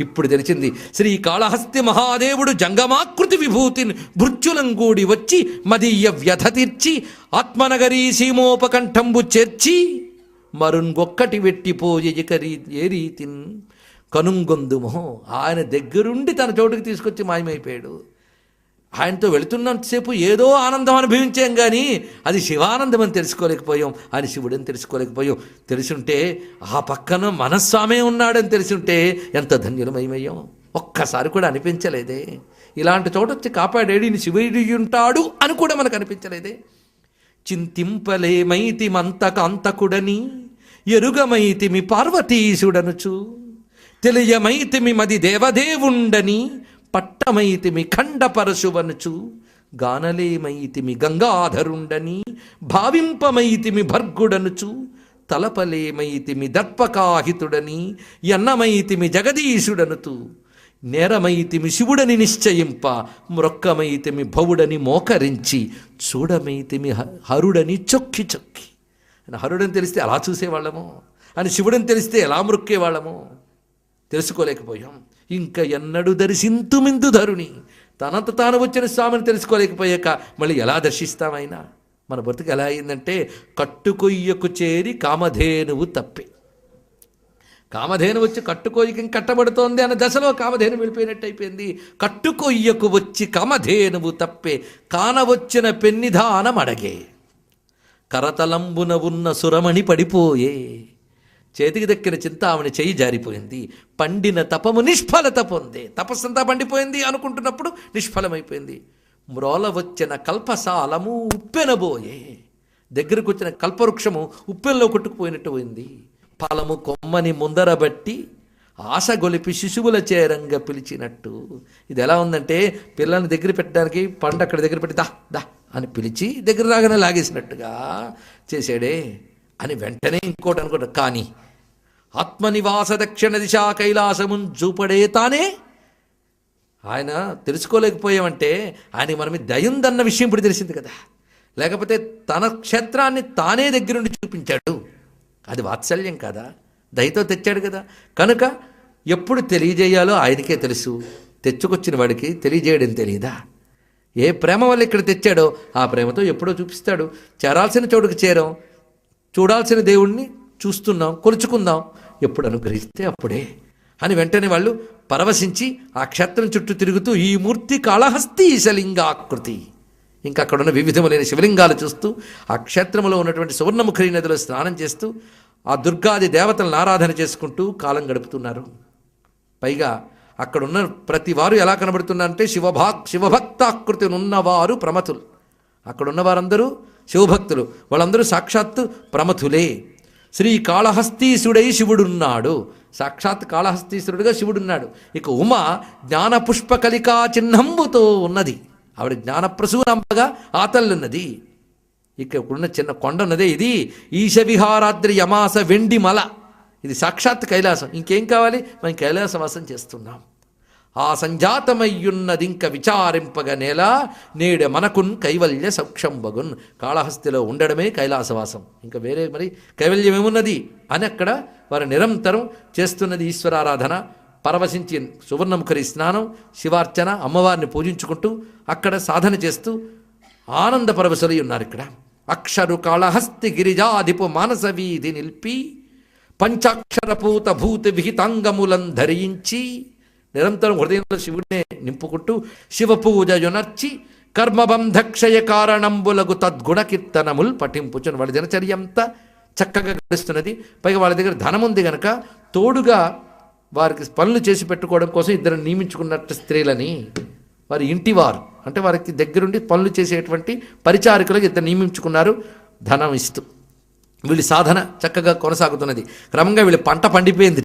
ఇప్పుడు తెలిసింది. శ్రీకాళహస్తి మహాదేవుడు జంగమాకృతి విభూతిని భృత్యులంగూడి వచ్చి మదీయ వ్యధ తీర్చి ఆత్మనగరీ సీమోపకంఠంబు చేర్చి మరుంగొక్కటి వెట్టిపోయి ఏ రీతిన్ కనుంగొందుమో. ఆయన దగ్గరుండి తన చోటుకి తీసుకొచ్చి మాయమైపోయాడు. ఆయనతో వెళుతున్నంతసేపు ఏదో ఆనందం అనుభవించాం, కానీ అది శివానందం అని తెలుసుకోలేకపోయాం, ఆయన శివుడని తెలుసుకోలేకపోయాం. తెలుసుంటే ఆ పక్కన మనస్వామే ఉన్నాడని తెలుసుంటే ఎంత ధన్యులమయమయ్యాం. ఒక్కసారి కూడా అనిపించలేదే. ఇలాంటి చోట వచ్చి కాపాడేడు ఈయన శివుడి ఉంటాడు అని కూడా మనకు అనిపించలేదే. చింతింపలేమైతిమంతకాంతకుడని ఎరుగమైతిమి పార్వతీశుడనుచు తెలియమైతిమి మది దేవదేవుండని పట్టమైతిమి ఖండపరశువనుచు గానలేమైతిమి గంగాధరుండని భావింపమైతిమి భర్గుడనుచు తలపలేమైతిమి దర్పకాహితుడని ఎన్నమైతిమి జగదీశుడనుతు నేరమైతిమి శివుడని నిశ్చయింప మ్రొక్కమైతిమి భవుడని మోకరించి చూడమైతిమి హరుడని చొక్కి చొక్కి. అని హరుడని తెలిస్తే అలా చూసేవాళ్ళము, అని శివుడని తెలిస్తే ఎలా మ్రొక్కేవాళ్ళము తెలుసుకోలేకపోయాం. ఇంకా ఎన్నడూ దర్శింతుమిందు ధరుని. తనంత తాను వచ్చిన స్వామిని తెలుసుకోలేకపోయాక మళ్ళీ ఎలా దర్శిస్తామైనా? మన బతుకు ఎలా అయిందంటే కట్టుకొయ్యకు చేరి కామధేనువు తప్పే. కామధేను వచ్చి కట్టుకొయ్యకి కట్టబడుతోంది అన్న దశలో కామధేను వెళ్ళిపోయినట్టు అయిపోయింది. కట్టుకొయ్యకు వచ్చి కామధేనువు తప్పే కానవచ్చిన పెన్నిధానం అడగే కరతలంబున ఉన్న సురమణి పడిపోయే. చేతికి దక్కిన చింతామణి చెయ్యి జారిపోయింది. పండిన తపము నిష్ఫలత పొందే. తపస్సంతా పండిపోయింది అనుకుంటున్నప్పుడు నిష్ఫలమైపోయింది. మ్రోల వచ్చిన కల్పసాలము ఉప్పెనబోయే. దగ్గరకు వచ్చిన కల్పవృక్షము ఉప్పెల్లో కొట్టుకుపోయినట్టు పోయింది. ఫలము కొమ్మని ముందరబట్టి ఆశ గొలిపి శిశువుల చేరంగా పిలిచినట్టు. ఇది ఎలా ఉందంటే పిల్లల్ని దగ్గర పెట్టడానికి పండు అక్కడ దగ్గర పెట్టి దా దా అని పిలిచి దగ్గర రాగానే లాగేసినట్టుగా చేశాడే అని వెంటనే ఇంకోటి అనుకుంటా. కానీ ఆత్మనివాస దక్షిణ దిశా కైలాసమున్ చూపడే తానే. ఆయన తెలుసుకోలేకపోయామంటే ఆయన మన మీద దయుందన్న విషయం ఇప్పుడు తెలిసింది కదా. లేకపోతే తన క్షేత్రాన్ని తానే దగ్గరుండి చూపించాడు. అది వాత్సల్యం కదా, దయతో తెచ్చాడు కదా. కనుక ఎప్పుడు తెలియజేయాలో ఆయనకే తెలుసు. తెచ్చుకొచ్చిన వాడికి తెలియజేయడం తెలియదా? ఏ ప్రేమ వల్ల ఇక్కడ తెచ్చాడో ఆ ప్రేమతో ఎప్పుడో చూపిస్తాడు. చేరాల్సిన చోటుకు చేరాం, చూడాల్సిన దేవుణ్ణి చూస్తున్నాం, కొలుచుకుందాం, ఎప్పుడు అనుగ్రహిస్తే అప్పుడే అని వెంటనే వాళ్ళు పరవశించి ఆ క్షేత్రం చుట్టూ తిరుగుతూ ఈ మూర్తి కాళహస్తి శలింగాకృతి, ఇంకా అక్కడున్న వివిధములైన శివలింగాలు చూస్తూ ఆ క్షేత్రంలో ఉన్నటువంటి సువర్ణముఖి నదిలో స్నానం చేస్తూ ఆ దుర్గాది దేవతలను ఆరాధన చేసుకుంటూ కాలం గడుపుతున్నారు. పైగా అక్కడున్న ప్రతి వారు ఎలా కనబడుతున్నారంటే శివభక్తాకృతి ఉన్నవారు ప్రమథులు. అక్కడున్న వారందరూ శివభక్తులు, వాళ్ళందరూ సాక్షాత్తు ప్రమథులే. శ్రీకాళహస్తీశుడై శివుడున్నాడు, సాక్షాత్ కాళహస్తీశ్వరుడుగా శివుడున్నాడు. ఇక ఉమ జ్ఞాన పుష్పకలికా చిహ్నంబుతో ఉన్నది, ఆవిడ జ్ఞానప్రసూనంబగా ఆ తల్లున్నది. ఇక్కడున్న చిన్న కొండ ఉన్నదే ఇది ఈశ విహారాద్రి యమాస వెండి మల. ఇది సాక్షాత్ కైలాసం. ఇంకేం కావాలి? మనం కైలాసవాసం చేస్తున్నాం. ఆ సంజాతమయ్యున్నది ఇంక విచారింపగా నేల నేడు మనకున్ కైవల్య సౌక్షంబగున్. కాళహస్తిలో ఉండడమే కైలాసవాసం, ఇంకా వేరే మరి కైవల్యం ఏమున్నది అని అక్కడ వారు నిరంతరం చేస్తున్నది ఈశ్వరారాధన. పరవశించి సువర్ణముఖరి స్నానం, శివార్చన, అమ్మవారిని పూజించుకుంటూ అక్కడ సాధన చేస్తూ ఆనంద పరవశులై ఉన్నారు. ఇక్కడ అక్షరు కాళహస్తి గిరిజాధిపు మానస వీధి నిల్పి పంచాక్షరపూత భూతి విహితాంగములం ధరించి నిరంతరం హృదయంలో శివుడినే నింపుకుంటూ శివపూజయునర్చి కర్మబంధక్షయ కారణంబులగు తద్గుణ కీర్తనముల్ పఠింపుచుని వాళ్ళ దినచర్య అంతా చక్కగా గడుస్తున్నది. పైగా వాళ్ళ దగ్గర ధనం ఉంది కనుక తోడుగా వారికి పనులు చేసి పెట్టుకోవడం కోసం ఇద్దరు నియమించుకున్నట్టు స్త్రీలని, వారి ఇంటివారు అంటే వారికి దగ్గరుండి పనులు చేసేటువంటి పరిచారికులకు ఇద్దరు నియమించుకున్నారు ధనం ఇస్తూ. వీళ్ళ సాధన చక్కగా కొనసాగుతున్నది. క్రమంగా వీళ్ళ పంట పండిపోయింది.